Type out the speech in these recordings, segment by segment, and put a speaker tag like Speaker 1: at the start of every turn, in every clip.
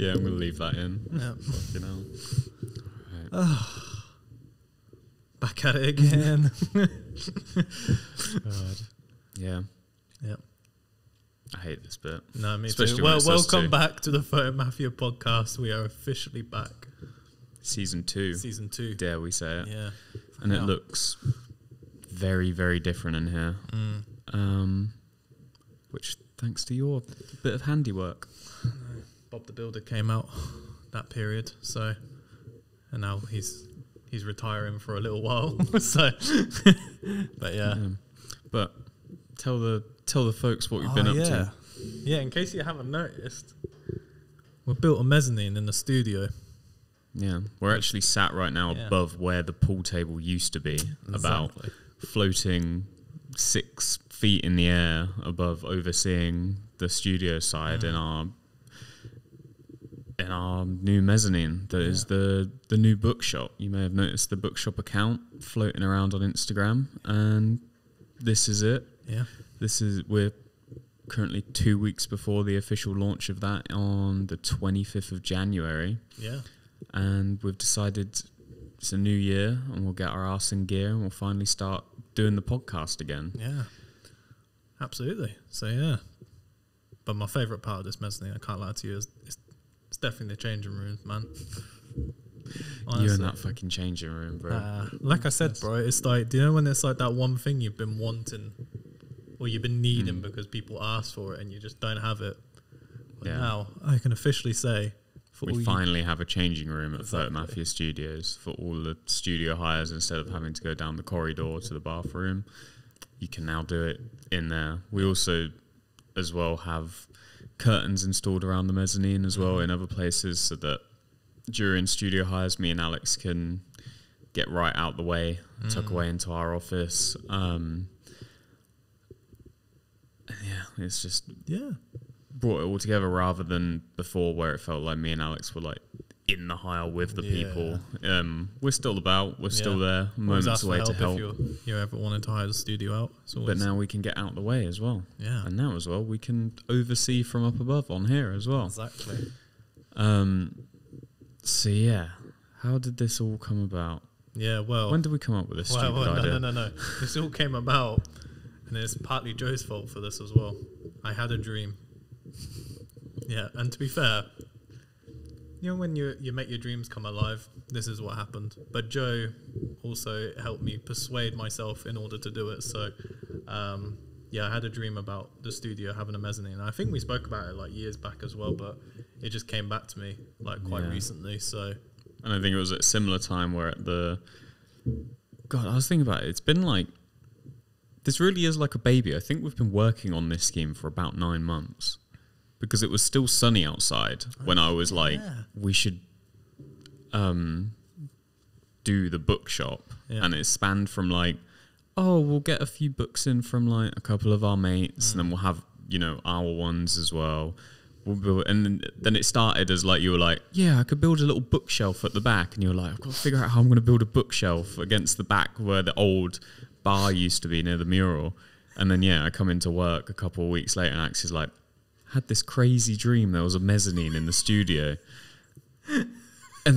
Speaker 1: Yeah, I'm going to leave that in.
Speaker 2: Yeah.
Speaker 1: You know.
Speaker 2: Right. Back at it again.
Speaker 1: God. Yeah.
Speaker 2: Yep.
Speaker 1: I hate this bit.
Speaker 2: No, me
Speaker 1: Especially
Speaker 2: too.
Speaker 1: when
Speaker 2: Well,
Speaker 1: it's us
Speaker 2: welcome
Speaker 1: two.
Speaker 2: back to the PHOTOMAFIA podcast. We are officially back.
Speaker 1: Season 2.
Speaker 2: Season 2.
Speaker 1: Dare we say it.
Speaker 2: Yeah.
Speaker 1: And it looks very, very different in here. Which, thanks to your bit of handiwork.
Speaker 2: Bob the Builder came out that period, so, and now he's retiring for a little while. So, but yeah.
Speaker 1: But tell the folks what we've been up to.
Speaker 2: Yeah, in case you haven't noticed, we built a mezzanine in the studio.
Speaker 1: Yeah, we're actually sat right now above where the pool table used to be, about floating 6 feet in the air above, overseeing the studio side in our new mezzanine. That is the new bookshop. You may have noticed the bookshop account floating around on Instagram, and this is it.
Speaker 2: Yeah,
Speaker 1: we're currently 2 weeks before the official launch of that on the 25th of January.
Speaker 2: Yeah.
Speaker 1: And we've decided it's a new year and we'll get our arse in gear and we'll finally start doing the podcast again.
Speaker 2: Yeah, absolutely. So, yeah. But my favourite part of this mezzanine, I can't lie to you, is it's definitely the changing room, man. Honestly.
Speaker 1: You in that fucking changing room, bro.
Speaker 2: Like I said, bro, it's like, do you know when it's like that one thing you've been wanting or you've been needing because people ask for it and you just don't have it? But now I can officially say,
Speaker 1: we finally have a changing room at PHOTOMAFIA Studios for all the studio hires. Instead of having to go down the corridor to the bathroom, you can now do it in there. We also, as well, have curtains installed around the mezzanine as well in other places, so that during studio hires, me and Alex can get right out the way, tuck away into our office. It's just brought it all together, rather than before where it felt like me and Alex were like in the hire with the people. We're still about, we're still there, moments away to help.
Speaker 2: If you ever wanted to hire the studio out.
Speaker 1: But now we can get out the way as well.
Speaker 2: Yeah.
Speaker 1: And now as well, we can oversee from up above on here as well.
Speaker 2: Exactly.
Speaker 1: So yeah, how did this all come about?
Speaker 2: Yeah, well,
Speaker 1: when did we come up with this stupid idea?
Speaker 2: No. This all came about, and it's partly Joe's fault for this as well. I had a dream. Yeah, and to be fair, you know when you make your dreams come alive, this is what happened. But Joe also helped me persuade myself in order to do it. So, I had a dream about the studio having a mezzanine. And I think we spoke about it like years back as well, but it just came back to me like quite recently. So,
Speaker 1: and I think it was at a similar time where I was thinking about it. It's been like, this really is like a baby. I think we've been working on this scheme for about 9 months. Because it was still sunny outside when I was like, we should do the bookshop. Yeah. And it spanned from like, we'll get a few books in from like a couple of our mates, and then we'll have, our ones as well. And then it started as like, you were like, I could build a little bookshelf at the back. And you were like, I've got to figure out how I'm going to build a bookshelf against the back where the old bar used to be near the mural. And then, I come into work a couple of weeks later and Alex is like, had this crazy dream there was a mezzanine in the studio. And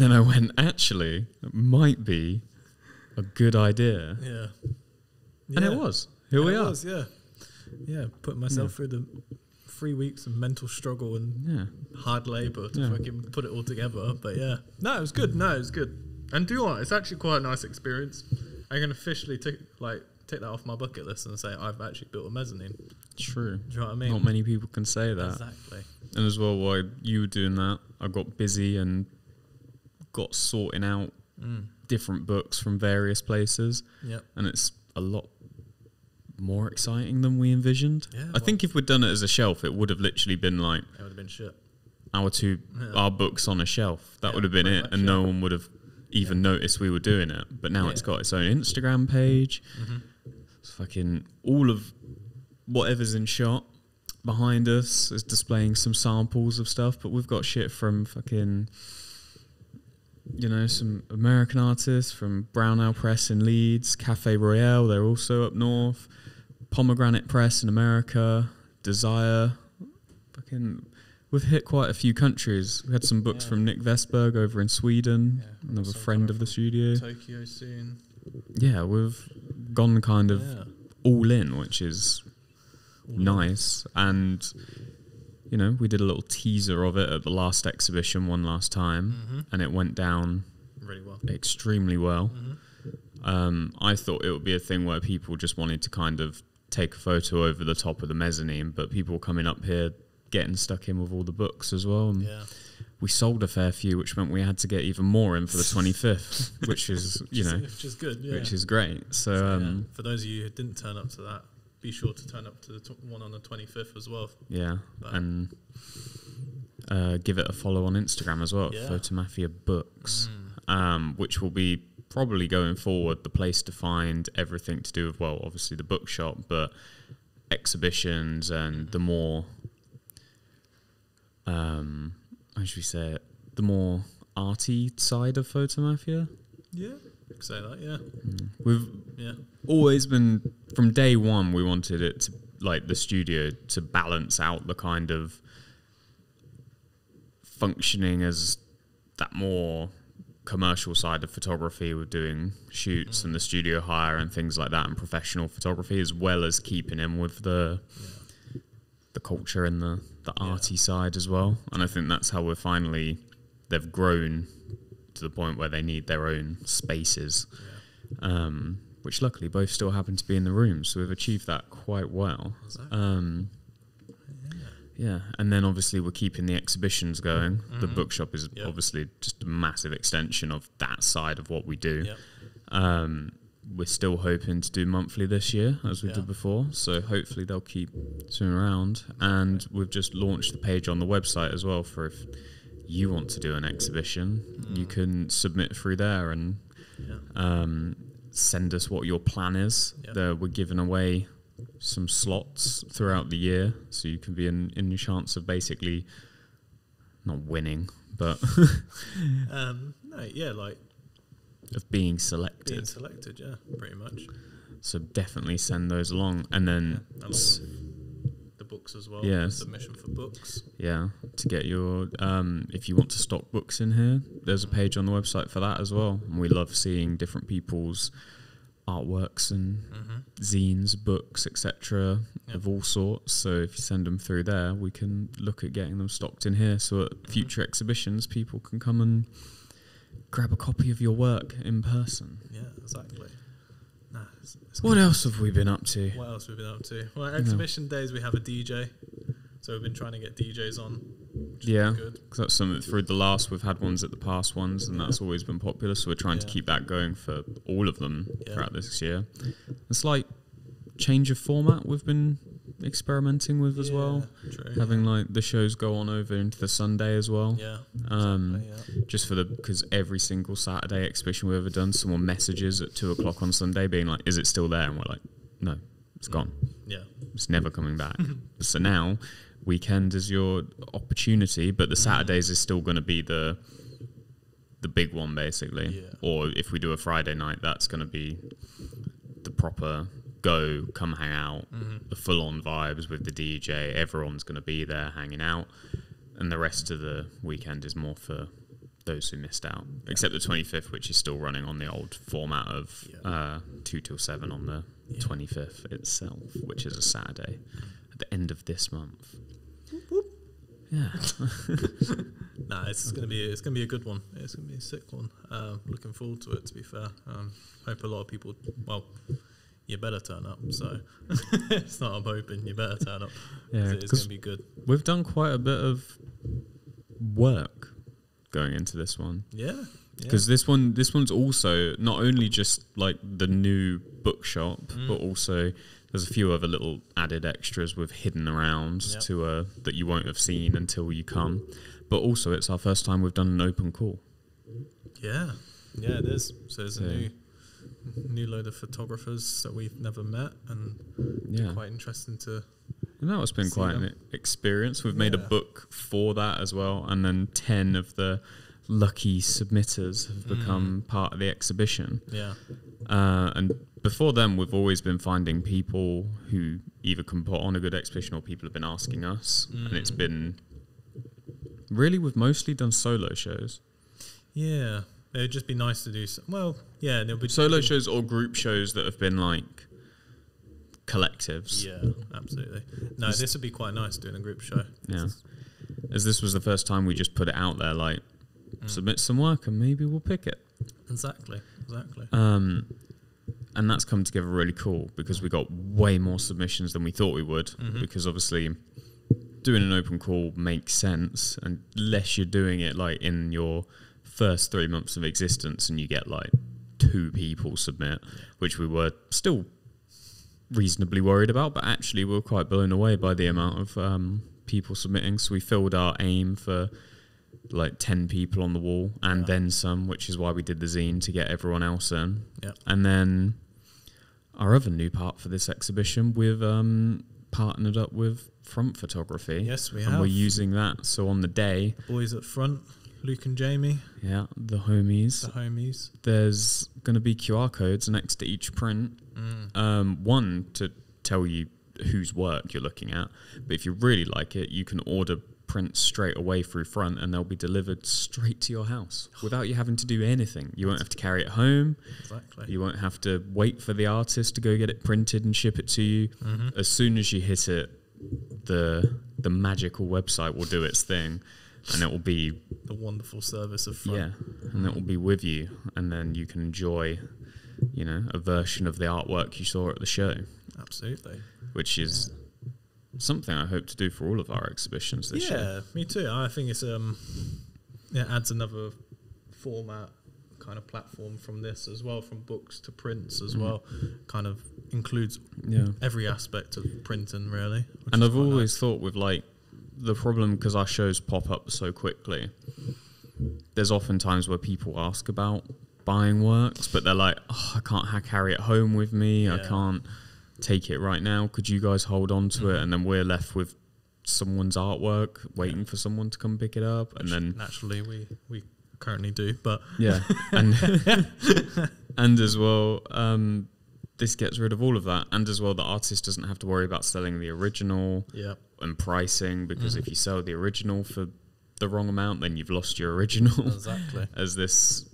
Speaker 1: then I went, actually, it might be a good idea.
Speaker 2: Yeah.
Speaker 1: And it was. Here we are.
Speaker 2: Yeah, putting myself through the 3 weeks of mental struggle and hard labour to fucking put it all together. But it was good. And do you know what? It's actually quite a nice experience. I can officially take that off my bucket list and say I've actually built a mezzanine.
Speaker 1: True.
Speaker 2: Do you know what I mean?
Speaker 1: Not many people can say that.
Speaker 2: Exactly.
Speaker 1: And as well, while you were doing that, I got busy and got sorting out different books from various places.
Speaker 2: Yep.
Speaker 1: And it's a lot more exciting than we envisioned. Yeah, I think if we'd done it as a shelf, it would have literally been like,
Speaker 2: it would have been shit.
Speaker 1: Our books on a shelf. That would have been it, and no one would have even noticed we were doing it. But now it's got its own Instagram page. It's fucking all of whatever's in shot behind us is displaying some samples of stuff, but we've got shit from fucking, some American artists, from Brown Ale Press in Leeds, Cafe Royale, they're also up north, Pomegranate Press in America, Desire, fucking, we've hit quite a few countries. We had some books from Nick Vestberg over in Sweden, another friend of the studio.
Speaker 2: Tokyo soon.
Speaker 1: Yeah, we've gone kind of all in, which is nice. And, you know, we did a little teaser of it at the last exhibition one last time, and it went down
Speaker 2: really well,
Speaker 1: extremely well. I thought it would be a thing where people just wanted to kind of take a photo over the top of the mezzanine, but people were coming up here getting stuck in with all the books as well. And we sold a fair few, which meant we had to get even more in for the 25th, which is,
Speaker 2: which is good,
Speaker 1: which is great. So,
Speaker 2: for those of you who didn't turn up to that, be sure to turn up to the one on the 25th as well.
Speaker 1: Yeah, and give it a follow on Instagram as well, PHOTOMAFIA Books, which will be probably going forward the place to find everything to do with, well, obviously the bookshop, but exhibitions and the more, how should we say it, the more arty side of PHOTOMAFIA.
Speaker 2: Yeah, you could say that,
Speaker 1: We've always been, from day one, we wanted it to, like, the studio to balance out the kind of functioning as that more commercial side of photography with doing shoots and the studio hire and things like that, and professional photography, as well as keeping in with the culture and the arty side as well. And I think that's how they've grown to the point where they need their own spaces, which luckily both still happen to be in the room, so we've achieved that quite well. Exactly. And then obviously we're keeping the exhibitions going. The bookshop is obviously just a massive extension of that side of what we do. We're still hoping to do monthly this year, as we did before, so hopefully they'll keep swimming around. And we've just launched the page on the website as well for if you want to do an exhibition, you can submit through there and send us what your plan is. We're giving away some slots throughout the year, so you can be in your chance of basically not winning, but of being selected.
Speaker 2: Being selected, pretty much.
Speaker 1: So definitely send those along, and then
Speaker 2: the books as well. Submission for books.
Speaker 1: To get your if you want to stock books in here, there's a page on the website for that as well. And we love seeing different people's artworks and zines, books, etc. of all sorts. So if you send them through there, we can look at getting them stocked in here, so at future exhibitions people can come and grab a copy of your work in person.
Speaker 2: Exactly.
Speaker 1: What else have we been up to?
Speaker 2: Well, exhibition days we have a DJ, so we've been trying to get DJs on.
Speaker 1: Because that's something through the last, we've had ones at the past ones, and that's always been popular, so we're trying to keep that going for all of them throughout this year. It's like change of format we've been experimenting with as well. Having like the shows go on over into the Sunday as well. Just because every single Saturday exhibition we've ever done, someone messages at 2:00 on Sunday being like, is it still there? And we're like, no, it's gone. It's never coming back. So now weekend is your opportunity, but the Saturdays is still going to be the big one basically. Or if we do a Friday night, that's going to be the proper come hang out, the full-on vibes with the DJ. Everyone's going to be there hanging out, and the rest of the weekend is more for those who missed out, except the 25th, which is still running on the old format of 2 till 7 on the 25th itself, which is a Saturday at the end of this month.
Speaker 2: It's gonna be a good one. It's gonna be a sick one. Looking forward to it, to be fair. Hope a lot of people, you better turn up. So it's not I'm hoping, you better turn up. It's going to be good.
Speaker 1: We've done quite a bit of work going into this one. Because this one's also not only just like the new bookshop, but also there's a few other little added extras we've hidden around to that you won't have seen until you come. But also it's our first time we've done an open call.
Speaker 2: It is. So there's a new load of photographers that we've never met, and quite interesting to.
Speaker 1: And that has been quite an experience. We've made a book for that as well, and then 10 of the lucky submitters have become part of the exhibition. And before then, we've always been finding people who either can put on a good exhibition or people have been asking us, and it's been really, we've mostly done solo shows.
Speaker 2: Yeah, it would just be nice to do. Well, yeah, there'll be
Speaker 1: Solo shows or group shows that have been like collectives.
Speaker 2: Yeah, absolutely. No, this would be quite nice doing a group show.
Speaker 1: Yeah, as this was the first time we just put it out there, like submit some work and maybe we'll pick it.
Speaker 2: Exactly.
Speaker 1: And that's come together really cool because we got way more submissions than we thought we would. Because obviously, doing an open call makes sense unless you're doing it like in your first 3 months of existence and you get like 2 people submit, which we were still reasonably worried about, but actually we were quite blown away by the amount of people submitting. So we filled our aim for like 10 people on the wall and then some, which is why we did the zine to get everyone else in. And then our other new part for this exhibition, we've partnered up with Front Photography.
Speaker 2: Yes, we
Speaker 1: and
Speaker 2: have.
Speaker 1: We're using that. So on the day,
Speaker 2: boys at front, Luke and Jamie.
Speaker 1: Yeah, the homies. There's going to be QR codes next to each print. One to tell you whose work you're looking at, but if you really like it, you can order prints straight away through Front and they'll be delivered straight to your house without you having to do anything. You won't have to carry it home.
Speaker 2: Exactly.
Speaker 1: You won't have to wait for the artist to go get it printed and ship it to you. As soon as you hit it, the magical website will do its thing and it will be
Speaker 2: the wonderful service of Front.
Speaker 1: Yeah, and it will be with you and then you can enjoy, you know, a version of the artwork you saw at the show.
Speaker 2: Absolutely.
Speaker 1: Which is something I hope to do for all of our exhibitions this year.
Speaker 2: Yeah, me too. I think it's it adds another format kind of platform from this as well, from books to prints as well. Kind of includes every aspect of printing really.
Speaker 1: And I've always thought with like the problem, because our shows pop up so quickly, there's often times where people ask about buying works, but they're like, oh, I can't carry it home with me. I can't take it right now. Could you guys hold on to it? And then we're left with someone's artwork waiting for someone to come pick it up. Which and then
Speaker 2: naturally we currently do, but
Speaker 1: and and as well this gets rid of all of that, and as well the artist doesn't have to worry about selling the original and pricing, because if you sell the original for the wrong amount then you've lost your original.
Speaker 2: Exactly.
Speaker 1: As this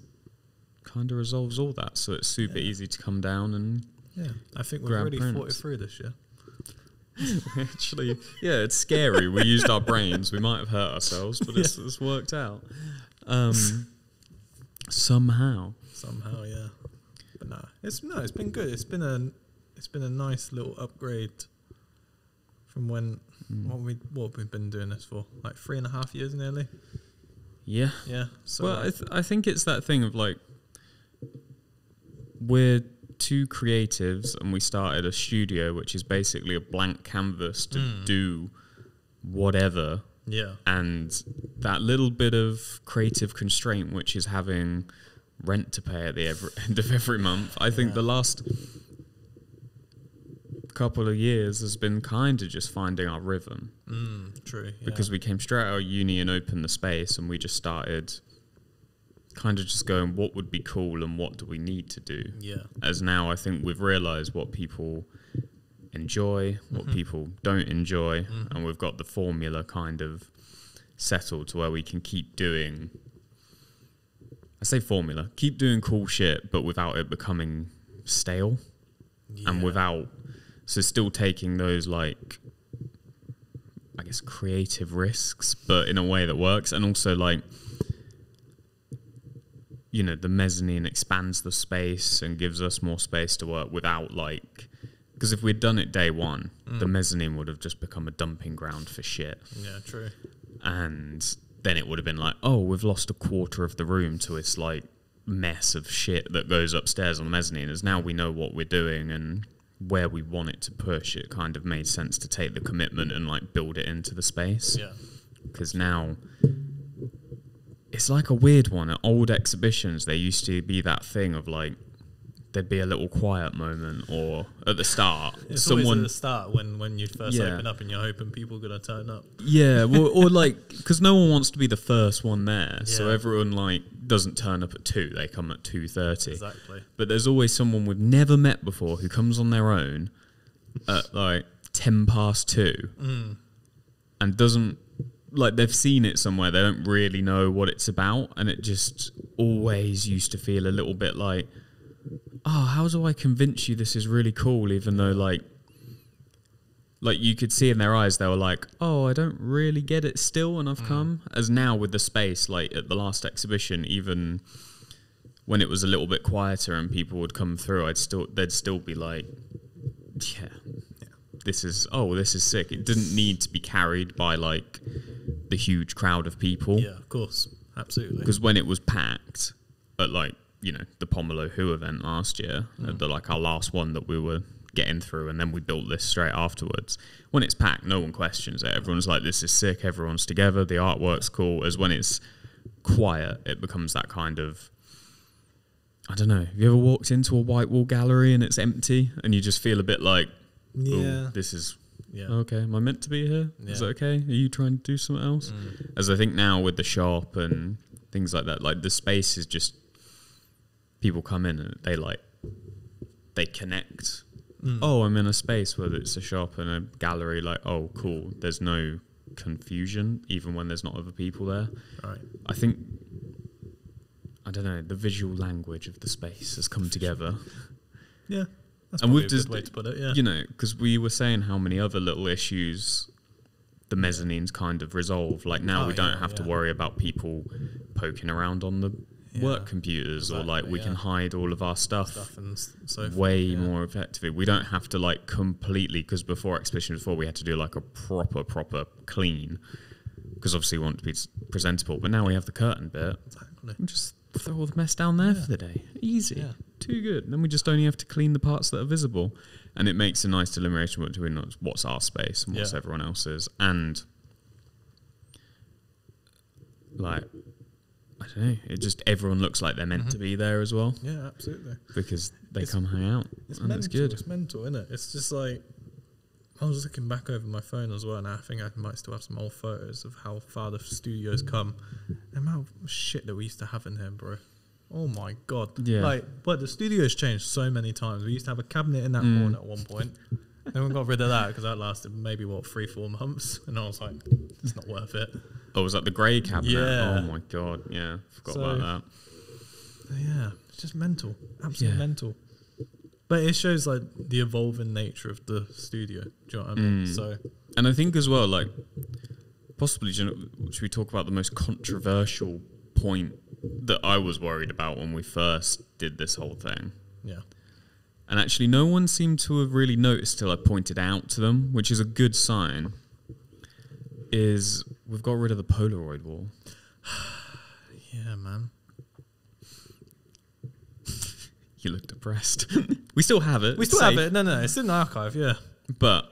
Speaker 1: kind of resolves all that, so it's super easy to come down and
Speaker 2: I think we've already thought it through this year.
Speaker 1: Actually, it's scary. We used our brains. We might have hurt ourselves, but it's worked out. Somehow, yeah. But
Speaker 2: it's been good. It's been a nice little upgrade from when what we've been doing this for, like 3.5 years nearly.
Speaker 1: Yeah.
Speaker 2: So
Speaker 1: well, I think it's that thing of like, we're 2 creatives and we started a studio which is basically a blank canvas to do whatever. And that little bit of creative constraint, which is having rent to pay at the end of every month, I think the last couple of years has been kind of just finding our rhythm.
Speaker 2: True.
Speaker 1: Because we came straight out of uni and opened the space and we just started kind of just going, what would be cool and what do we need to do? As now I think we've realised what people enjoy, what people don't enjoy, and we've got the formula kind of settled to where we can keep doing, I say formula, keep doing cool shit, but without it becoming stale and without, so still taking those like, I guess, creative risks, but in a way that works. And also like, you know, the mezzanine expands the space and gives us more space to work without like, because if we'd done it day one, the mezzanine would have just become a dumping ground for shit.
Speaker 2: Yeah, true.
Speaker 1: And then it would have been like, oh, we've lost a quarter of the room to its like mess of shit that goes upstairs on the mezzanine. As now we know what we're doing and where we want it to push, it kind of made sense to take the commitment and like build it into the space. Because now it's like a weird one. At old exhibitions, there used to be that thing of like, there'd be a little quiet moment, or at the start,
Speaker 2: it's always at the start when you first open up and you're hoping people are going to turn up.
Speaker 1: Yeah, well, or like, because no one wants to be the first one there, so everyone like doesn't turn up at 2, they come at 2:30.
Speaker 2: Exactly.
Speaker 1: But there's always someone we've never met before who comes on their own at like 2:10, and doesn't like they've seen it somewhere, they don't really know what it's about, and it just always used to feel a little bit like, oh, how do I convince you this is really cool, even though like you could see in their eyes they were like, oh, I don't really get it still, and I've come. As now with the space, like at the last exhibition, even when it was a little bit quieter and people would come through, they'd still be like, yeah. This is sick. It didn't need to be carried by like the huge crowd of people.
Speaker 2: Yeah, of course, absolutely.
Speaker 1: Because when it was packed at like, you know, the Pomelo Who event last year, our last one that we were getting through, and then we built this straight afterwards. When it's packed, no one questions it. Everyone's like, this is sick. Everyone's together. The artwork's cool. As when it's quiet, it becomes that kind of, I don't know. Have you ever walked into a white wall gallery and it's empty and you just feel a bit like,
Speaker 2: yeah,
Speaker 1: this is okay. Am I meant to be here? Yeah. Is it okay? Are you trying to do something else? As I think now with the shop and things like that, like the space is just, people come in and they connect. Oh, I'm in a space, whether it's a shop and a gallery, like, oh, cool. There's no confusion, even when there's not other people there.
Speaker 2: Right.
Speaker 1: I think, I don't know, the visual language of the space has come together.
Speaker 2: Yeah. That's probably a good way to put it, yeah.
Speaker 1: You know, because we were saying how many other little issues the mezzanines kind of resolve. Like now we don't have to worry about people poking around on the work computers, or like we can hide all of our stuff
Speaker 2: and so forth,
Speaker 1: way more effectively. We don't have to like completely, because exhibition before we had to do like a proper clean, because obviously we want it to be presentable. But now we have the curtain bit.
Speaker 2: Exactly.
Speaker 1: And just throw all the mess down there for the day. Easy. Yeah. Too good. And then we just only have to clean the parts that are visible. And it makes a nice delineation between what's our space and what's everyone else's. And like, I don't know, it just, everyone looks like they're meant to be there as well.
Speaker 2: Yeah, absolutely.
Speaker 1: Because they come hang out.
Speaker 2: It's
Speaker 1: and
Speaker 2: mental.
Speaker 1: it's good.
Speaker 2: It's mental, isn't it? It's just like, I was looking back over my phone as well, and I think I might still have some old photos of how far the studio's come. The amount of shit that we used to have in here, bro. Oh my god.
Speaker 1: Yeah.
Speaker 2: Like, but the studio's changed so many times. We used to have a cabinet in that corner at one point. Then we got rid of that because that lasted maybe 3-4 months, and I was like, it's not worth it.
Speaker 1: Oh, was that the grey cabinet?
Speaker 2: Yeah.
Speaker 1: Oh my god, yeah. Forgot about that.
Speaker 2: Yeah, it's just mental. Absolutely mental. But it shows like the evolving nature of the studio. Do you know what I mean? So,
Speaker 1: and I think as well, like, possibly, should we talk about the most controversial point that I was worried about when we first did this whole thing?
Speaker 2: Yeah.
Speaker 1: And actually, no one seemed to have really noticed till I pointed out to them, which is a good sign. Is we've got rid of the Polaroid wall.
Speaker 2: Yeah, man.
Speaker 1: You look depressed. We still have it.
Speaker 2: We still have it. No, it's in the archive, yeah.
Speaker 1: But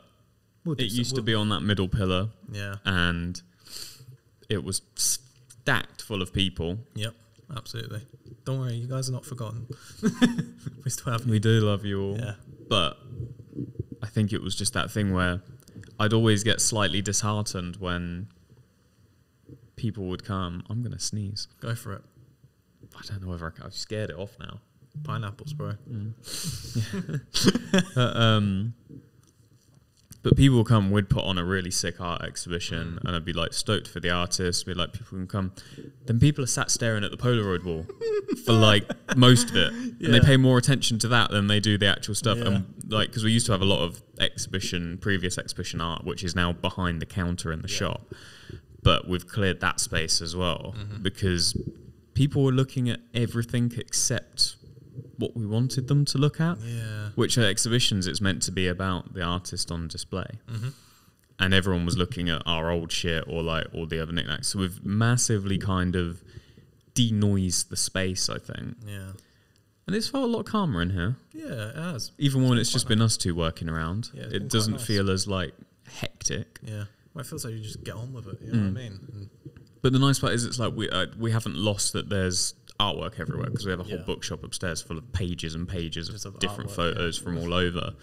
Speaker 1: it used to be on that middle pillar.
Speaker 2: Yeah.
Speaker 1: And it was stacked full of people.
Speaker 2: Yep, absolutely. Don't worry, you guys are not forgotten. We still have it.
Speaker 1: We do love you all.
Speaker 2: Yeah.
Speaker 1: But I think it was just that thing where I'd always get slightly disheartened when people would come. I'm going to sneeze.
Speaker 2: Go for it.
Speaker 1: I don't know whether I've scared it off now.
Speaker 2: Pineapples, bro.
Speaker 1: But people will come, we'd put on a really sick art exhibition, and I'd be like stoked for the artists, be like, people can come. Then people are sat staring at the Polaroid wall for like most of it. And they pay more attention to that than they do the actual stuff.
Speaker 2: Yeah.
Speaker 1: And like, because we used to have a lot of previous exhibition art, which is now behind the counter in the shop. But we've cleared that space as well, because people were looking at everything except what we wanted them to look at.
Speaker 2: Yeah.
Speaker 1: Which at exhibitions, it's meant to be about the artist on display. And everyone was looking at our old shit or like all the other knickknacks. So we've massively kind of denoised the space, I think.
Speaker 2: Yeah.
Speaker 1: And it's felt a lot calmer in here.
Speaker 2: Yeah, it has.
Speaker 1: Even when it's just been us two working around.
Speaker 2: Yeah,
Speaker 1: it doesn't feel as like hectic.
Speaker 2: Yeah. Well, it feels like you just get on with it. You know what I mean?
Speaker 1: But the nice part is it's like we haven't lost that there's artwork everywhere, because we have a whole bookshop upstairs full of pages and pages of different photos from all over.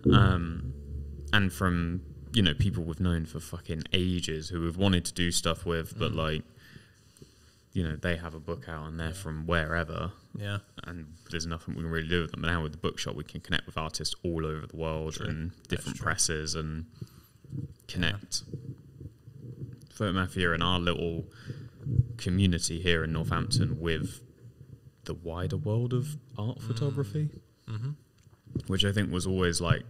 Speaker 1: And from, you know, people we've known for fucking ages who we've wanted to do stuff with, but like, you know, they have a book out and they're from wherever. Yeah. And there's nothing we can really do with them. But now with the bookshop, we can connect with artists all over the world and different presses and connect. PHOTOMAFIA and our little community here in Northampton with the wider world of art photography, which I think was always like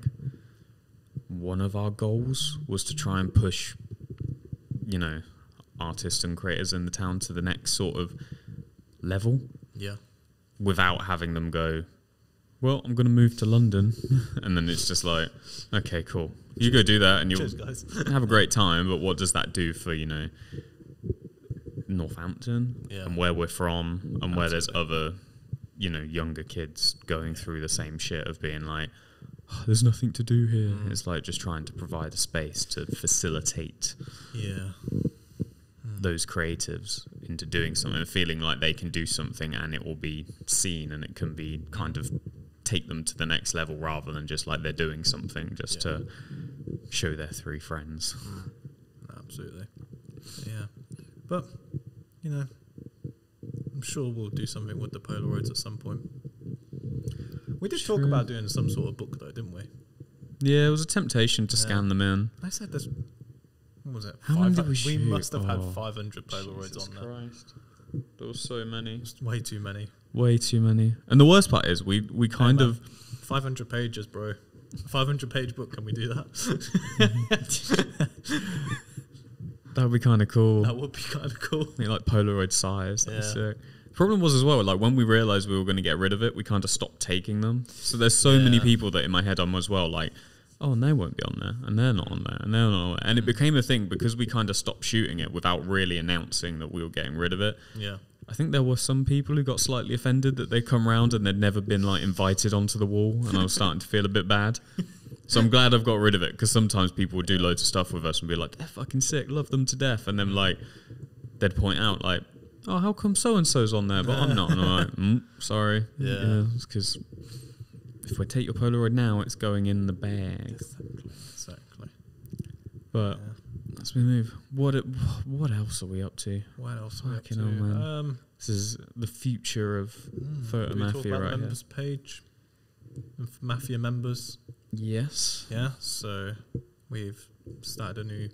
Speaker 1: one of our goals, was to try and push, you know, artists and creators in the town to the next sort of level.
Speaker 2: Yeah.
Speaker 1: Without having them go, well, I'm going to move to London. And then it's just like, okay, cool. You go do that and you'll have a great time. But what does that do for, you know, Northampton and where we're from and where there's other, you know, younger kids going through the same shit of being like, oh, there's nothing to do here. It's like just trying to provide a space to facilitate those creatives into doing something, feeling like they can do something and it will be seen and it can be kind of take them to the next level rather than just like they're doing something just to show their 3 friends.
Speaker 2: Absolutely. Yeah. But, you know, I'm sure we'll do something with the Polaroids at some point. We did talk about doing some sort of book though, didn't we?
Speaker 1: Yeah, it was a temptation to scan them in.
Speaker 2: I said this. What was it?
Speaker 1: How many did we
Speaker 2: We
Speaker 1: shoot?
Speaker 2: must have had 500 Polaroids
Speaker 1: Jesus
Speaker 2: on there.
Speaker 1: Christ. There was so many.
Speaker 2: It's way too many.
Speaker 1: Way too many. And the worst part is we kind of
Speaker 2: 500 pages, bro. 500 page book. Can we do that?
Speaker 1: that would be kind of cool.
Speaker 2: That would be kind of cool.
Speaker 1: Like Polaroid size. That'd be sick. Problem was as well, like when we realized we were going to get rid of it, we kind of stopped taking them. So there's so many people that in my head I'm as well like, oh, and they won't be on there, and they're not on there, and they're not on there. And it became a thing because we kind of stopped shooting it without really announcing that we were getting rid of it.
Speaker 2: Yeah.
Speaker 1: I think there were some people who got slightly offended that they come round and they'd never been like invited onto the wall, and I was starting to feel a bit bad. So I'm glad I've got rid of it, because sometimes people would do loads of stuff with us and be like, they're fucking sick, love them to death, and then like they'd point out like, oh, how come so-and-so's on there, but I'm not? And I'm like, sorry. Yeah. It's because if we take your Polaroid now, it's going in the bag.
Speaker 2: Exactly.
Speaker 1: But let's move. What else are we up to?
Speaker 2: What else are we up to?
Speaker 1: Man. This is the future of PHOTOMAFIA right
Speaker 2: members page of Mafia members.
Speaker 1: Yes.
Speaker 2: Yeah. So we've started a new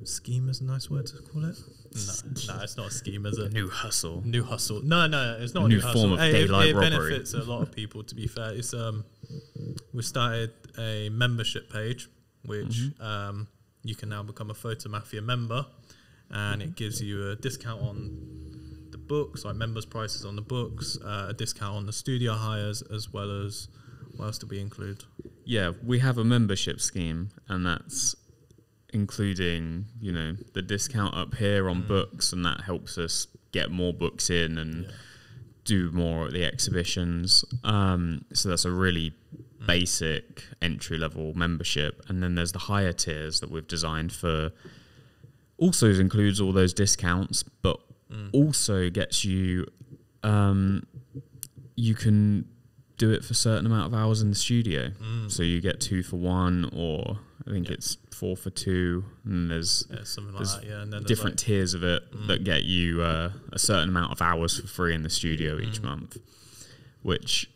Speaker 2: scheme. Is a nice word to call it. No, it's not a scheme, is it?
Speaker 1: New hustle.
Speaker 2: New hustle. No, it's not a
Speaker 1: new
Speaker 2: new hustle.
Speaker 1: form of daylight
Speaker 2: it
Speaker 1: robbery.
Speaker 2: benefits a lot of people, to be fair. It's we started a membership page, which you can now become a PHOTOMAFIA member, and it gives you a discount on the books, like members' prices on the books, a discount on the studio hires, as well as what else do we include? Yeah,
Speaker 1: we have a membership scheme, and that's including, you know, the discount up here on books, and that helps us get more books in and do more at the exhibitions. So that's a really basic entry-level membership. And then there's the higher tiers that we've designed for, also includes all those discounts, but also gets you, you can do it for a certain amount of hours in the studio. So you get 2 for 1, or I think it's 4 for 2, and there's
Speaker 2: something like that. Yeah, and then
Speaker 1: different tiers of it that get you a certain amount of hours for free in the studio each month, which,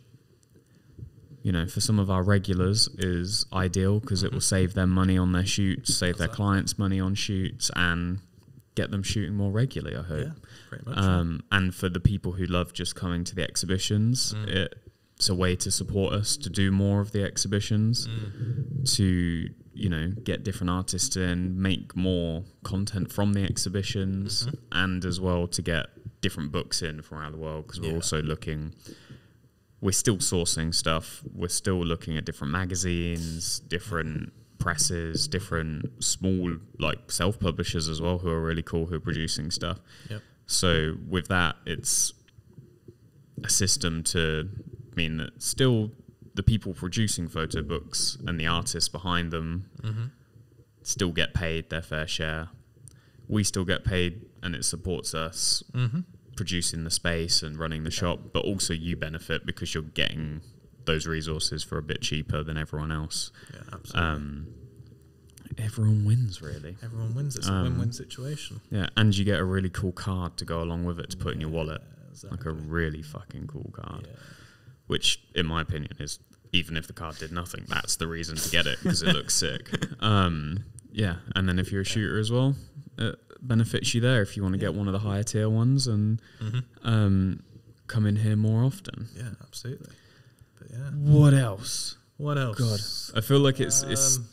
Speaker 1: you know, for some of our regulars is ideal because it will save them money on their shoots, save their clients money on shoots, and get them shooting more regularly, I hope.
Speaker 2: Yeah, pretty much.
Speaker 1: And for the people who love just coming to the exhibitions, it's a way to support us to do more of the exhibitions, to, you know, get different artists in, make more content from the exhibitions, and as well to get different books in from around the world, because we're also looking, we're still sourcing stuff, we're still looking at different magazines, different presses, different small like self-publishers as well who are really cool, who are producing stuff. So with that, it's a system to mean that still the people producing photo books and the artists behind them still get paid their fair share. We still get paid, and it supports us producing the space and running the shop, but also you benefit because you're getting those resources for a bit cheaper than everyone else.
Speaker 2: Yeah, absolutely.
Speaker 1: Everyone wins, really.
Speaker 2: Everyone wins. It's a win-win situation.
Speaker 1: Yeah, and you get a really cool card to go along with it to put in your wallet.
Speaker 2: Exactly.
Speaker 1: Like a really fucking cool card. Which, in my opinion, is, even if the card did nothing, that's the reason to get it, because it looks sick. Yeah, and then if you're a shooter as well, it benefits you there if you want to get one of the higher tier ones and come in here more often.
Speaker 2: Yeah, absolutely. But yeah.
Speaker 1: What else?
Speaker 2: What else?
Speaker 1: God, I feel like it's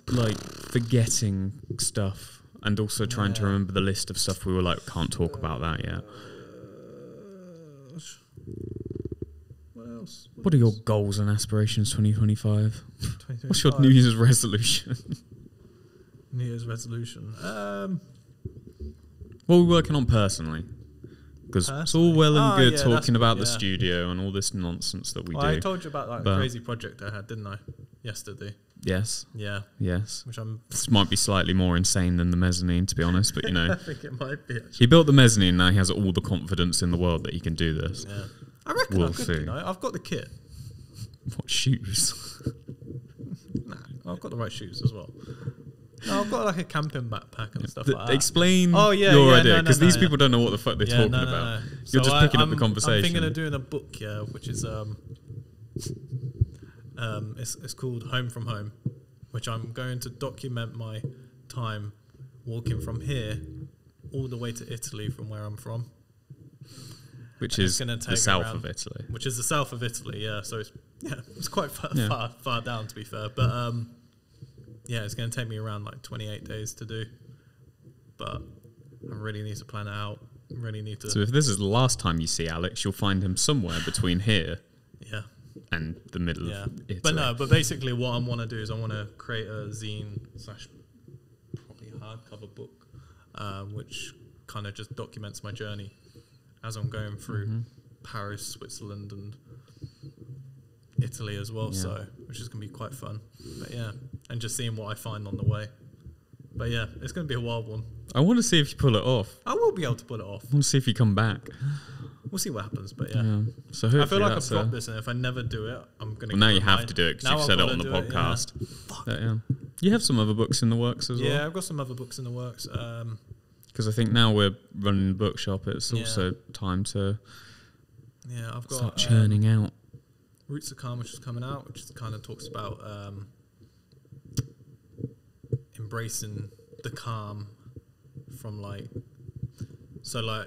Speaker 1: like forgetting stuff and also trying to remember the list of stuff we were like, can't talk about that yet.
Speaker 2: What else?
Speaker 1: What are your goals and aspirations 2025? What's your New Year's resolution?
Speaker 2: New Year's resolution.
Speaker 1: What are we working on personally? Because it's all well and good talking about the studio and all this nonsense that we do.
Speaker 2: I told you about that crazy project I had, didn't I? Yesterday.
Speaker 1: Yes.
Speaker 2: Yeah.
Speaker 1: Yes.
Speaker 2: Which
Speaker 1: this might be slightly more insane than the mezzanine, to be honest, but you know.
Speaker 2: I think it might be, actually.
Speaker 1: He built the mezzanine, now he has all the confidence in the world that he can do this.
Speaker 2: Yeah. I reckon I could, you know. I've got the kit.
Speaker 1: What shoes?
Speaker 2: Nah, I've got the right shoes as well. No, I've got like a camping backpack and stuff like that.
Speaker 1: Explain your idea, because these people don't know what the fuck they're talking about. You're just picking up the conversation.
Speaker 2: I'm thinking of doing a book, which is it's called Home from Home, which I'm going to document my time walking from here all the way to Italy from where I'm from.
Speaker 1: Which is the south of Italy.
Speaker 2: Which is the south of Italy, yeah. So it's quite far down, to be fair. But yeah, it's going to take me around like 28 days to do. But I really need to plan it out. Really need to.
Speaker 1: So if this is the last time you see Alex, you'll find him somewhere between here and the middle of Italy.
Speaker 2: But basically what I want to do is I want to create a zine / probably hardcover book, which kind of just documents my journey as I'm going through Paris, Switzerland, and Italy as well. So which is going to be quite fun. But yeah, and just seeing what I find on the way. But yeah, it's going to be a wild one.
Speaker 1: I want to see if you pull it off.
Speaker 2: I will be able to pull it off.
Speaker 1: I want to see if you come back.
Speaker 2: We'll see what happens, but yeah.
Speaker 1: So
Speaker 2: I feel like I've dropped this, and if I never do it, I'm going to...
Speaker 1: Well, now you have to do it, because you've said it on the podcast. You have some other books in the works as well?
Speaker 2: Yeah, I've got some other books in the works.
Speaker 1: Because I think now we're running the bookshop, it's also time to
Speaker 2: I've got
Speaker 1: start churning out.
Speaker 2: Roots of Calm, which is coming out, which kind of talks about embracing the calm from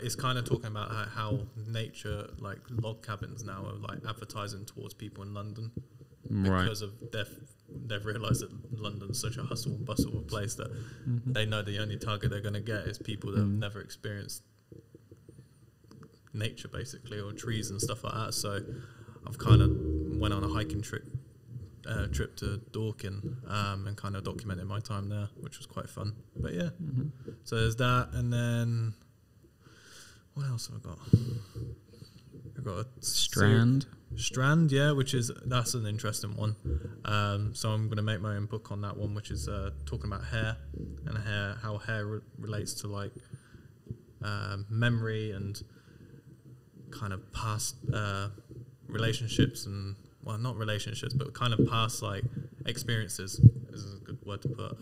Speaker 2: it's kind of talking about how nature, like log cabins now are like advertising towards people in London because of they've realised that London's such a hustle and bustle of a place that they know the only target they're going to get is people that have never experienced nature, basically, or trees and stuff like that. So I've kind of went on a hiking trip to Dorking and kind of documented my time there, which was quite fun. But yeah, so there's that, and then what else have I got? I've got a Strand, that's an interesting one. So I'm going to make my own book on that one, which is talking about hair and how hair relates to like memory and kind of past relationships and not relationships, but kind of past like experiences is a good word to put,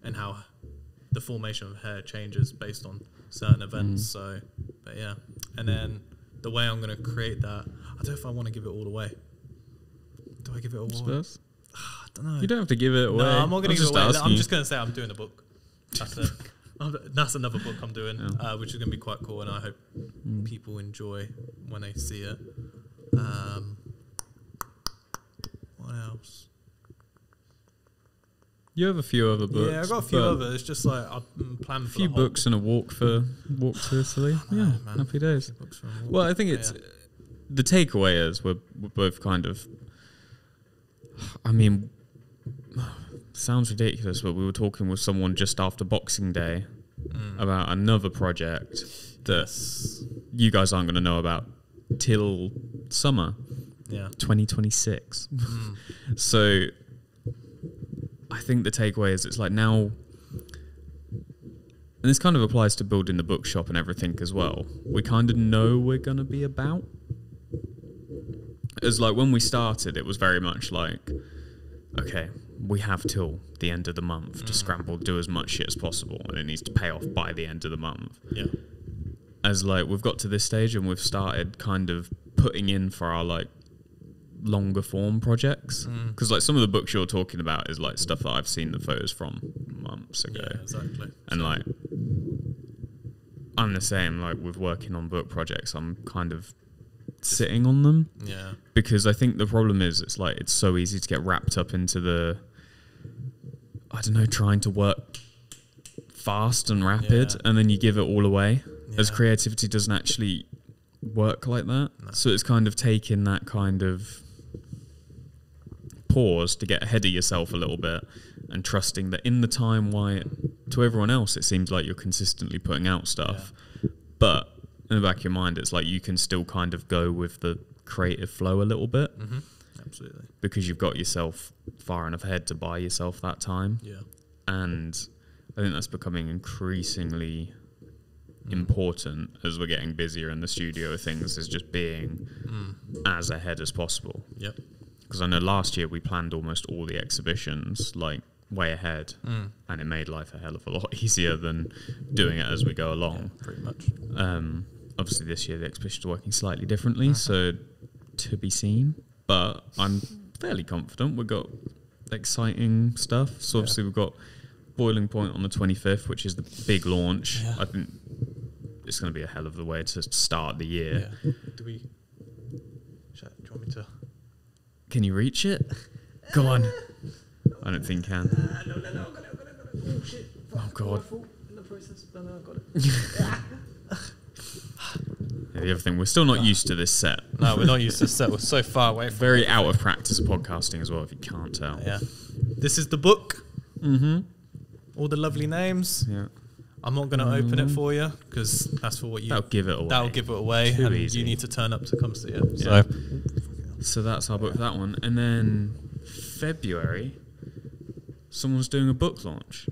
Speaker 2: and how the formation of hair changes based on certain events. So, but yeah, and then the way I'm going to create that, I don't know if I want to give it all away. Do I give it all away? I don't know.
Speaker 1: You don't have to give it away.
Speaker 2: No, I'm not going to give it away. I'm just going to say I'm doing a book. That's it. That's another book I'm doing, which is going to be quite cool, and I hope people enjoy when they see it. What else?
Speaker 1: You have a few other books.
Speaker 2: Yeah, I've got a few others. It's just like I'm planning for
Speaker 1: a few books and a walk to Italy. Man. Happy days. Well, I think it's the takeaway is we're both kind of. I mean, sounds ridiculous, but we were talking with someone just after Boxing Day about another project that you guys aren't going to know about till summer, 2026. So I think the takeaway is it's like now, and this kind of applies to building the bookshop and everything as well, we kind of know we're going to be about. As like when we started, it was very much like, okay, we have till the end of the month to scramble, do as much shit as possible, and it needs to pay off by the end of the month. Yeah. As like we've got to this stage and we've started kind of putting in for our like longer form projects, because like some of the books you're talking about is like stuff that I've seen the photos from months ago.
Speaker 2: Yeah, exactly.
Speaker 1: And like, I'm the same. Like with working on book projects, I'm kind of sitting on them.
Speaker 2: Yeah.
Speaker 1: Because I think the problem is it's like it's so easy to get wrapped up into the, I don't know, trying to work fast and rapid, and then you give it all away. As creativity doesn't actually work like that. No. So it's kind of taking that kind of pause to get ahead of yourself a little bit and trusting that in the time to everyone else it seems like you're consistently putting out stuff, but in the back of your mind it's like you can still kind of go with the creative flow a little bit.
Speaker 2: Absolutely.
Speaker 1: Because you've got yourself far enough ahead to buy yourself that time. And I think that's becoming increasingly important as we're getting busier in the studio with things, is just being as ahead as possible. Because I know last year we planned almost all the exhibitions like way ahead, and it made life a hell of a lot easier than doing it as we go along.
Speaker 2: Pretty much.
Speaker 1: Obviously this year the exhibitions are working slightly differently, so to be seen, but I'm fairly confident we've got exciting stuff. So obviously we've got Boiling Point on the 25th, which is the big launch. I think it's going to be a hell of a way to start the year.
Speaker 2: Do you want me to?
Speaker 1: Can you reach it? Go on. I don't think you can.
Speaker 2: No, I'm gonna. Oh shit!
Speaker 1: Oh god.
Speaker 2: In the process, no, I got it.
Speaker 1: The other thing, we're still not used to this set.
Speaker 2: No, we're not used to this set. We're so far away from
Speaker 1: Very out of practice of podcasting as well, if you can't tell.
Speaker 2: This is the book. All the lovely names. I'm not going to open it for you because that's for what you.
Speaker 1: That'll give it away.
Speaker 2: That'll give it away.
Speaker 1: Too
Speaker 2: and
Speaker 1: easy.
Speaker 2: You need to turn up to come see it.
Speaker 1: So that's our book for that one. And then February, someone's doing a book launch.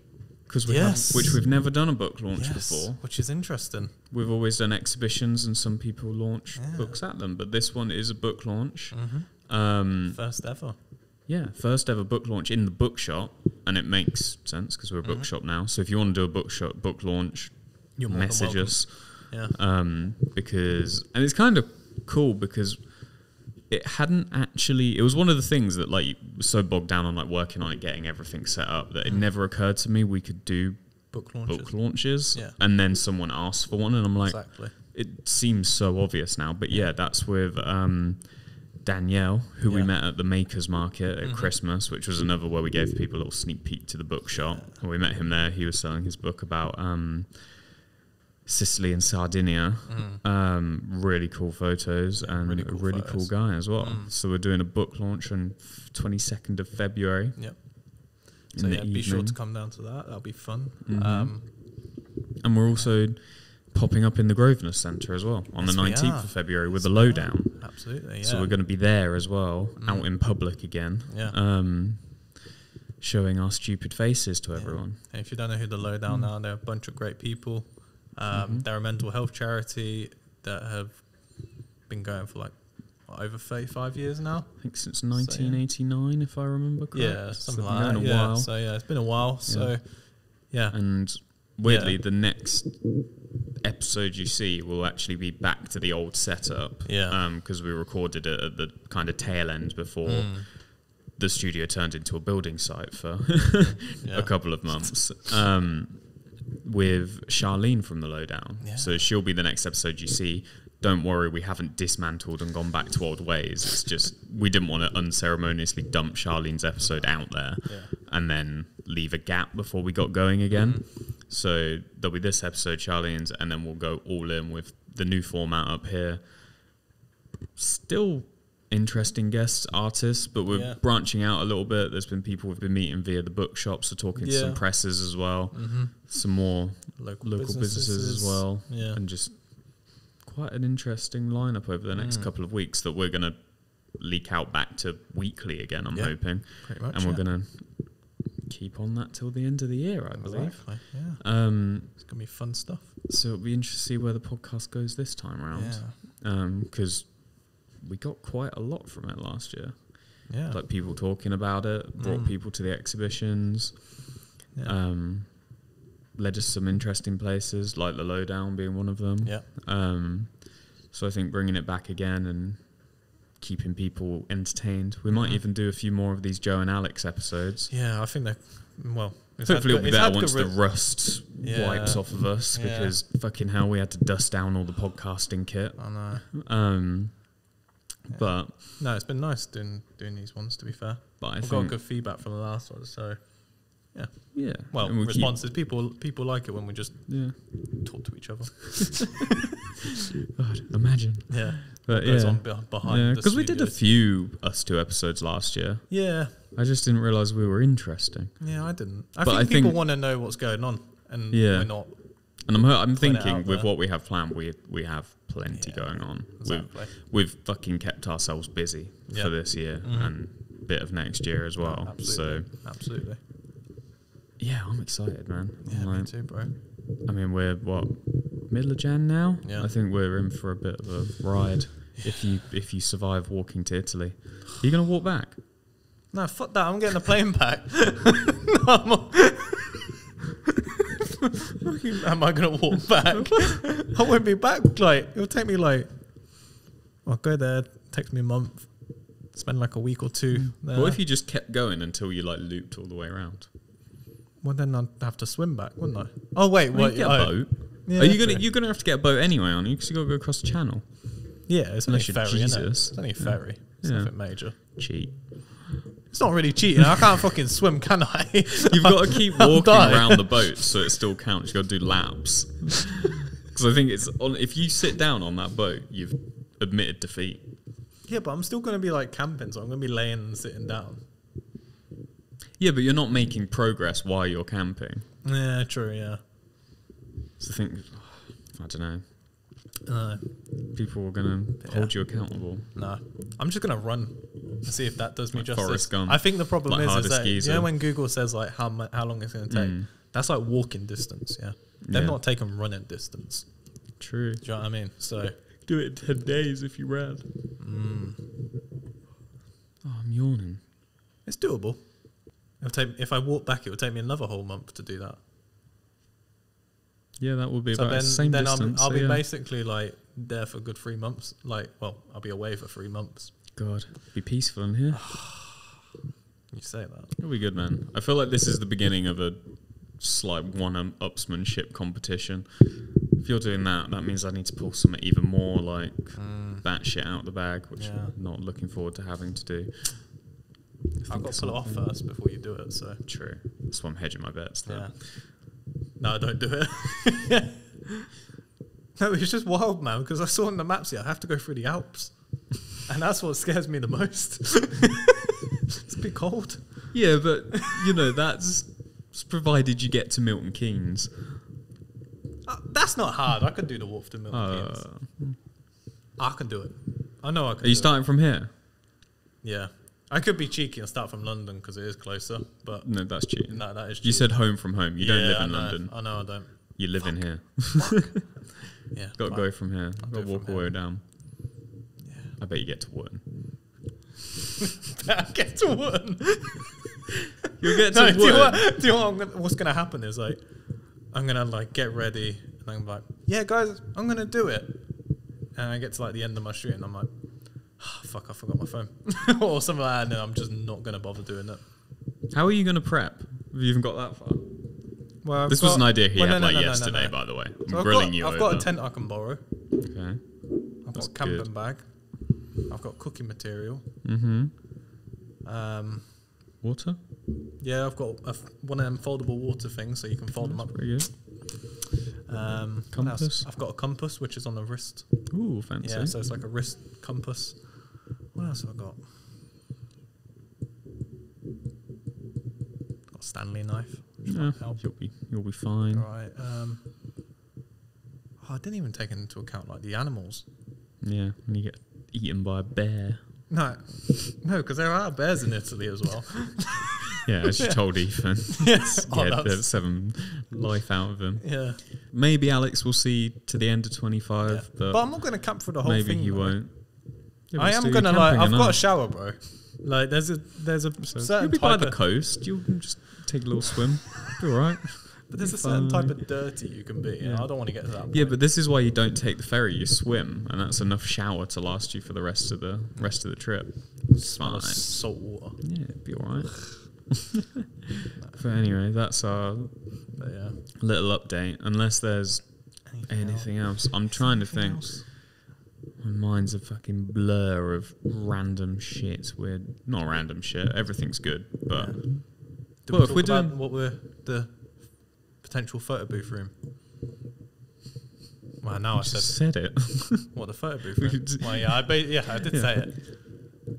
Speaker 1: Which we've never done a book launch before.
Speaker 2: Which is interesting.
Speaker 1: We've always done exhibitions and some people launch books at them, but this one is a book launch.
Speaker 2: First ever.
Speaker 1: Yeah, first ever book launch in the bookshop, and it makes sense because we're a bookshop now. So if you want to do a book launch, message us. Because it's kind of cool because it was one of the things that like was so bogged down on like working on it, getting everything set up, that it never occurred to me we could do
Speaker 2: book
Speaker 1: launches. And then someone asked for one, and I'm like, it seems so obvious now, but that's with Danielle, who we met at the Makers Market at Christmas, which was another where we gave people a little sneak peek to the bookshop. And we met him there. He was selling his book about Sicily and Sardinia. Really cool photos and really cool guy as well. So we're doing a book launch on 22nd of February.
Speaker 2: So be sure to come down to that. That'll be fun.
Speaker 1: And we're also popping up in the Grosvenor Centre as well on the 19th of February with a lowdown.
Speaker 2: Absolutely,
Speaker 1: So we're going to be there as well, out in public again, showing our stupid faces to everyone.
Speaker 2: And if you don't know who the lowdown are, they're a bunch of great people. They're a mental health charity that have been going for like over 35 years now.
Speaker 1: I think since 1989, if I remember correctly.
Speaker 2: Yeah, something like that. While. So it's been a while. So
Speaker 1: and weirdly, the next episode you see will actually be back to the old setup. Because we recorded it at the kind of tail end before the studio turned into a building site for a couple of months. With Charlene from the Lowdown. So she'll be the next episode you see. Don't worry, we haven't dismantled and gone back to old ways. It's just we didn't want to unceremoniously dump Charlene's episode out there and then leave a gap before we got going again. So there'll be this episode, Charlene's, and then we'll go all in with the new format up here. Still interesting guests, artists, but we're branching out a little bit. There's been people we've been meeting via the bookshop, so talking to some presses as well, some more local businesses as well, and just quite an interesting lineup over the next couple of weeks that we're going to leak out back to weekly again, I'm hoping.
Speaker 2: Pretty much,
Speaker 1: and we're going to keep on that till the end of the year, I believe.
Speaker 2: Exactly, it's going to be fun stuff.
Speaker 1: So it'll be interesting to see where the podcast goes this time around. Because we got quite a lot from it last year. Like people talking about it, brought people to the exhibitions, led us to some interesting places, like the Lowdown being one of them. So I think bringing it back again and keeping people entertained. We might even do a few more of these Joe and Alex episodes.
Speaker 2: I think
Speaker 1: Hopefully it'll be better once the rust wipes off of us, because fucking hell, we had to dust down all the podcasting kit.
Speaker 2: I know.
Speaker 1: But
Speaker 2: no, it's been nice doing these ones, to be fair. But I've got good feedback from the last one, so yeah. Well, responses. People like it when we just talk to each other.
Speaker 1: God, imagine.
Speaker 2: Yeah.
Speaker 1: But
Speaker 2: goes on behind
Speaker 1: because we did a few Us Two episodes last year.
Speaker 2: Yeah.
Speaker 1: I just didn't realise we were interesting.
Speaker 2: Yeah, I didn't. I think people want to know what's going on, and we're not.
Speaker 1: And I'm thinking with what we have planned, we have plenty going on.
Speaker 2: Exactly.
Speaker 1: We've fucking kept ourselves busy for this year and a bit of next year as well.
Speaker 2: Absolutely. Absolutely.
Speaker 1: Yeah, I'm excited, man.
Speaker 2: Yeah, me too, bro.
Speaker 1: I mean, we're middle of Jan now.
Speaker 2: Yeah.
Speaker 1: I think we're in for a bit of a ride. If you survive walking to Italy, are you gonna walk back?
Speaker 2: No, fuck that. I'm getting a plane back. Am I gonna walk back? I won't be back. Like, it'll take me I'll go there. Takes me a month. Spend like a week or two there.
Speaker 1: What if you just kept going until you looped all the way around?
Speaker 2: Well, then I'd have to swim back, wouldn't I? Oh wait,
Speaker 1: what? Get a boat. Yeah, you're gonna have to get a boat anyway, aren't you? Because you got to go across the channel.
Speaker 2: Yeah, it's only a ferry.
Speaker 1: Jesus.
Speaker 2: It's only a ferry. It's nothing major.
Speaker 1: Cheat.
Speaker 2: It's not really cheating. I can't fucking swim, can I?
Speaker 1: You've got to keep walking around the boat so it still counts. You've got to do laps. Because I think if you sit down on that boat, you've admitted defeat.
Speaker 2: Yeah, but I'm still going to be camping, so I'm going to be laying and sitting down.
Speaker 1: Yeah, but you're not making progress while you're camping.
Speaker 2: Yeah, true, yeah.
Speaker 1: So I don't know. People are going to hold you accountable.
Speaker 2: No. I'm just going to run and see if that does me justice.
Speaker 1: Forrest Gump.
Speaker 2: I think the problem is that, you know, when Google says how long it's going to take, that's walking distance, yeah. They've not taken running distance.
Speaker 1: True.
Speaker 2: Do you know what I mean? So
Speaker 1: do it in 10 days if you ran. Oh, I'm yawning.
Speaker 2: It's doable. If I walk back, it would take me another whole month to do that.
Speaker 1: Yeah, that would be about the same distance.
Speaker 2: I'll be basically there for a good 3 months. I'll be away for 3 months.
Speaker 1: God, be peaceful in here.
Speaker 2: You say that.
Speaker 1: It'll be good, man. I feel like this is the beginning of a slight one-upsmanship competition. If you're doing that, that means I need to pull something even more that shit out of the bag, which I'm not looking forward to having to do.
Speaker 2: I've got to pull it off first before you do it. So
Speaker 1: true. That's why I'm hedging my bets.
Speaker 2: Yeah. No, don't do it. No, it's just wild, man. Because I saw on the maps here, I have to go through the Alps, and that's what scares me the most. It's a bit cold.
Speaker 1: Yeah, but you know that's provided you get to Milton Keynes.
Speaker 2: That's not hard. I could do the walk to Milton Keynes. I can do it. I know I can.
Speaker 1: Are you starting from here?
Speaker 2: Yeah. I could be cheeky and start from London because it is closer, but...
Speaker 1: No, that's cheating.
Speaker 2: No, that is cheating.
Speaker 1: You said home from home. You don't live in London.
Speaker 2: I know I don't.
Speaker 1: You live in here.
Speaker 2: Yeah.
Speaker 1: Got to go from here. Got to walk all the way down.
Speaker 2: Yeah.
Speaker 1: I bet you get to Wootton.
Speaker 2: I get to Wootton.
Speaker 1: You'll get to Wootton.
Speaker 2: Do you know what's going to happen is I'm going to get ready and I'm like, yeah, guys, I'm going to do it. And I get to the end of my street and I'm like, oh, fuck, I forgot my phone. Or something like that, and then I'm just not going to bother doing it.
Speaker 1: How are you going to prep? Have you even got that far?
Speaker 2: Well,
Speaker 1: this was an idea he had yesterday, by the way. I'm grilling you over.
Speaker 2: I've got a tent I can borrow.
Speaker 1: Okay.
Speaker 2: I've got a camping bag. I've got cooking material.
Speaker 1: Water?
Speaker 2: Yeah, I've got one of them foldable water things so you can fold them up.
Speaker 1: Pretty good. Compass?
Speaker 2: I've got a compass which is on the wrist.
Speaker 1: Ooh, fancy.
Speaker 2: Yeah, so it's like a wrist compass. What else have I got? Got a Stanley knife.
Speaker 1: Yeah, you'll be fine.
Speaker 2: Right. I didn't even take into account the animals.
Speaker 1: Yeah, when you get eaten by a bear.
Speaker 2: No, because there are bears in Italy as well.
Speaker 1: Yeah, as you told Ethan.
Speaker 2: Yes.
Speaker 1: There's 7 life out of him.
Speaker 2: Yeah.
Speaker 1: Maybe Alex will see to the end of 25.
Speaker 2: Yeah. But I'm not going to camp for the whole thing.
Speaker 1: Maybe he won't. Yeah,
Speaker 2: I am going to I've got a shower, bro. There's a certain
Speaker 1: you'll be
Speaker 2: type
Speaker 1: by the coast. You'll just take a little swim. Be all right.
Speaker 2: But there's a certain type of dirty you can be. Yeah. I don't want to get to that point.
Speaker 1: Yeah, but this is why you don't take the ferry. You swim, and that's enough shower to last you for the rest of the trip.
Speaker 2: It's fine. Salt water.
Speaker 1: Yeah, it'd be all right. But anyway, that's our
Speaker 2: yeah.
Speaker 1: little update. Unless there's anything else. I'm trying to think. My mind's a fucking blur of random shit. Not random shit. Everything's good. But
Speaker 2: well, if we're doing what we're the potential photo booth room. Well, now I
Speaker 1: said it.
Speaker 2: What, the photo booth room? Well, yeah, I did say it.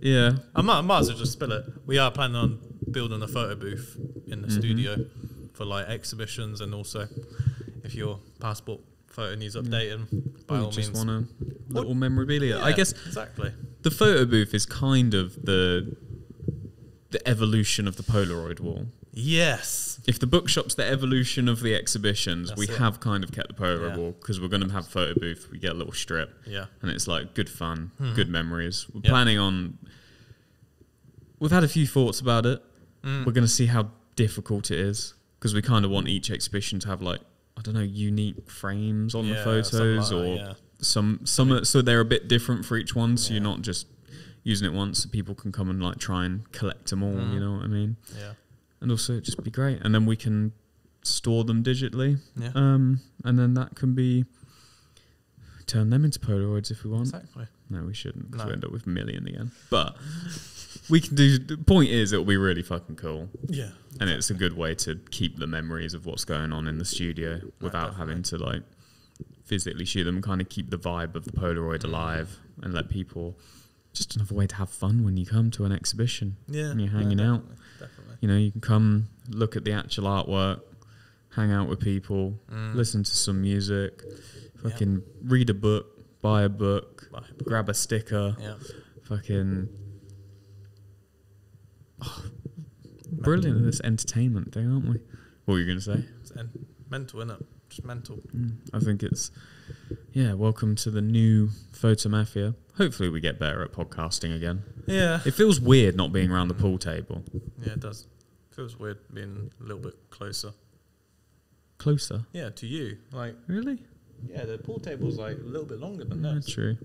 Speaker 1: Yeah.
Speaker 2: I might as well just spill it. We are planning on building a photo booth in the studio for like exhibitions, and also if your passport photo needs updating, by all means.
Speaker 1: Just want a little memorabilia.
Speaker 2: Yeah,
Speaker 1: I guess
Speaker 2: exactly.
Speaker 1: The photo booth is kind of the evolution of the Polaroid wall.
Speaker 2: Yes.
Speaker 1: If the bookshop's the evolution of the exhibitions, have kind of kept the Polaroid wall, because we're going to have a photo booth. We get a little strip.
Speaker 2: Yeah.
Speaker 1: And it's like good fun, good memories. We're planning on... We've had a few thoughts about it. We're going to see how difficult it is, because we kind of want each exhibition to have like, I don't know, unique frames on the photos, or some so they're a bit different for each one, so you're not just using it once, so people can come and like try and collect them all, you know what I mean?
Speaker 2: Yeah.
Speaker 1: And also it'd just be great. And then we can store them digitally.
Speaker 2: Yeah.
Speaker 1: And then that can be... Turn them into Polaroids if we want.
Speaker 2: Exactly.
Speaker 1: No, we shouldn't, because we end up with a million again. But we can do... The point is, it'll be really fucking cool.
Speaker 2: Yeah.
Speaker 1: And it's a good way to keep the memories of what's going on in the studio without having to like physically shoot them, kind of keep the vibe of the Polaroid alive, and let people... Just another way to have fun when you come to an exhibition.
Speaker 2: Yeah.
Speaker 1: And you're hanging out.
Speaker 2: Definitely.
Speaker 1: You know, you can come look at the actual artwork, hang out with people, listen to some music, fucking read a book, buy a book, grab a sticker, fucking... Oh, brilliant at this entertainment thing, aren't we? What were you going to say?
Speaker 2: It's mental, innit? Just mental.
Speaker 1: I think it's... Yeah, welcome to the new PHOTOMAFIA. Hopefully we get better at podcasting again.
Speaker 2: Yeah.
Speaker 1: It feels weird not being around the pool table.
Speaker 2: Yeah, it does. It feels weird being a little bit closer.
Speaker 1: Closer?
Speaker 2: Yeah, to you. Like,
Speaker 1: really?
Speaker 2: Yeah, the pool table's like a little bit longer than that.
Speaker 1: True.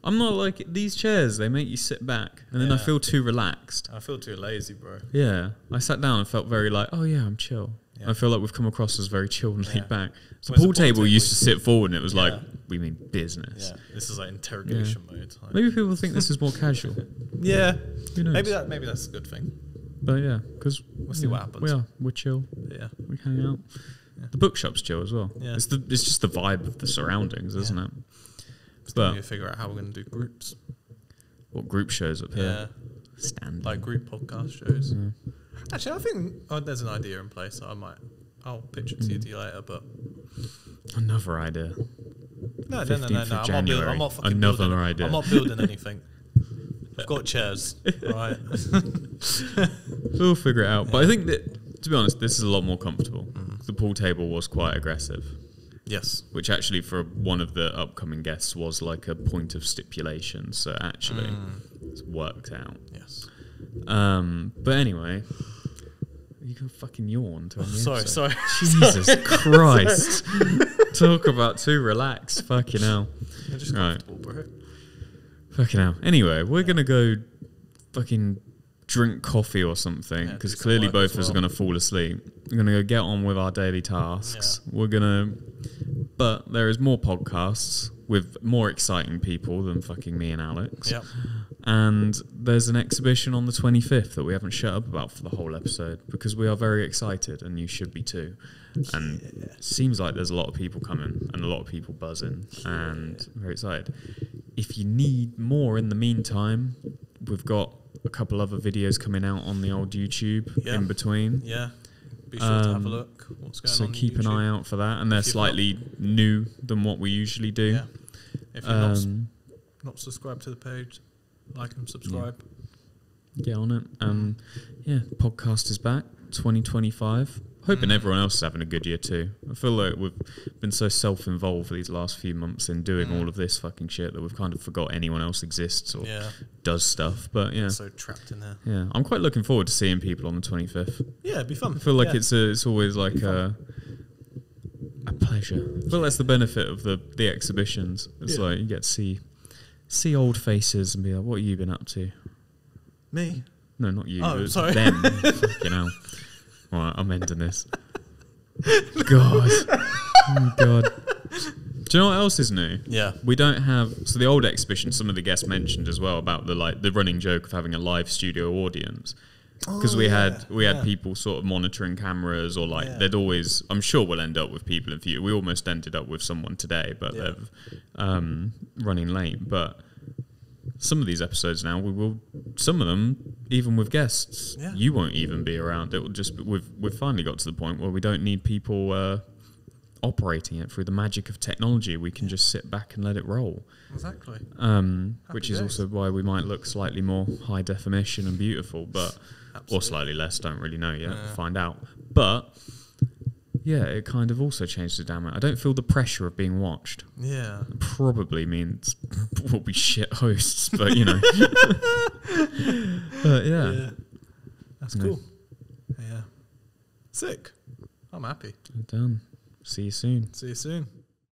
Speaker 1: I'm not like... These chairs, they make you sit back, and then I feel too relaxed.
Speaker 2: I feel too lazy, bro.
Speaker 1: Yeah. I sat down and felt very like, oh yeah, I'm chill. Yeah. I feel like we've come across as very chill and laid back. So the pool table used to sit forward, and it was like, we mean business.
Speaker 2: Yeah, this is like interrogation mode. Like.
Speaker 1: Maybe people think this is more casual.
Speaker 2: Yeah.
Speaker 1: Who knows?
Speaker 2: Maybe that's a good thing.
Speaker 1: But yeah, because
Speaker 2: we'll see what happens.
Speaker 1: We're chill.
Speaker 2: Yeah.
Speaker 1: We hang out. Yeah. The bookshop's chill as well. Yeah. It's just the vibe of the surroundings, isn't it?
Speaker 2: But we need to figure out how we're going to do groups.
Speaker 1: What group shows up here?
Speaker 2: Yeah.
Speaker 1: Standard.
Speaker 2: Like group podcast shows. Yeah. Actually, I think there's an idea in place. I'll pitch it to you later, but...
Speaker 1: Another idea.
Speaker 2: No.
Speaker 1: January.
Speaker 2: I'm not fucking
Speaker 1: Another
Speaker 2: building,
Speaker 1: idea.
Speaker 2: I'm not building anything. I've got chairs, right?
Speaker 1: We'll figure it out. But I think that, to be honest, this is a lot more comfortable. The pool table was quite aggressive.
Speaker 2: Yes.
Speaker 1: Which actually for one of the upcoming guests was like a point of stipulation. So actually it's worked out.
Speaker 2: Yes.
Speaker 1: But anyway... You can fucking yawn to
Speaker 2: Sorry.
Speaker 1: Jesus Christ. Talk about too relaxed. Fucking hell.
Speaker 2: You're just comfortable, bro.
Speaker 1: Fucking hell. Anyway, we're going to go fucking drink coffee or something, because clearly both of us are going to fall asleep. We're going to go get on with our daily tasks. Yeah. We're going to... But there is more podcasts with more exciting people than fucking me and Alex.
Speaker 2: Yep.
Speaker 1: And there's an exhibition on the 25th that we haven't shut up about for the whole episode, because we are very excited, and you should be too. And it seems like there's a lot of people coming and a lot of people buzzing, and very excited. If you need more in the meantime, we've got a couple other videos coming out on the old YouTube in between.
Speaker 2: Yeah. Be sure to have a look. What's going on?
Speaker 1: So keep an eye out for that. And they're slightly new than what we usually do.
Speaker 2: Yeah. If you're not subscribed to the page, like and subscribe.
Speaker 1: Get on it. Podcast is back, 2025. Hoping everyone else is having a good year too. I feel like we've been so self-involved for these last few months in doing all of this fucking shit that we've kind of forgot anyone else exists or does stuff. But yeah,
Speaker 2: so trapped in there.
Speaker 1: Yeah, I'm quite looking forward to seeing people on the 25th.
Speaker 2: Yeah, it'd be fun.
Speaker 1: I feel like it's always like a pleasure. I feel that's the benefit of the exhibitions. It's like you get to see old faces and be like, "What have you been up to?"
Speaker 2: Me?
Speaker 1: No, not you.
Speaker 3: Oh, sorry.
Speaker 1: Them. Fucking hell. All right, I'm ending this. God. Oh, God. Do you know what else is new?
Speaker 3: Yeah.
Speaker 1: We don't have... So the old exhibition, some of the guests mentioned as well about the running joke of having a live studio audience. Because we had people sort of monitoring cameras or they'd always... I'm sure we'll end up with people in future. We almost ended up with someone today, but they've running late. But some of these episodes now, we will... Some of them, even with guests, you won't even be around. It will just... We've finally got to the point where we don't need people... operating it through the magic of technology. We can just sit back and let it roll.
Speaker 3: Exactly.
Speaker 1: Which is also why we might look slightly more high definition and beautiful, but or slightly less, don't really know yet. We'll find out. But yeah, it kind of also changed the dynamic. I don't feel the pressure of being watched.
Speaker 3: Yeah.
Speaker 1: It probably means we'll be shit hosts, but you know. But yeah.
Speaker 3: That's cool. Yeah. Sick. I'm happy.
Speaker 1: Done. See you soon.
Speaker 3: See you soon.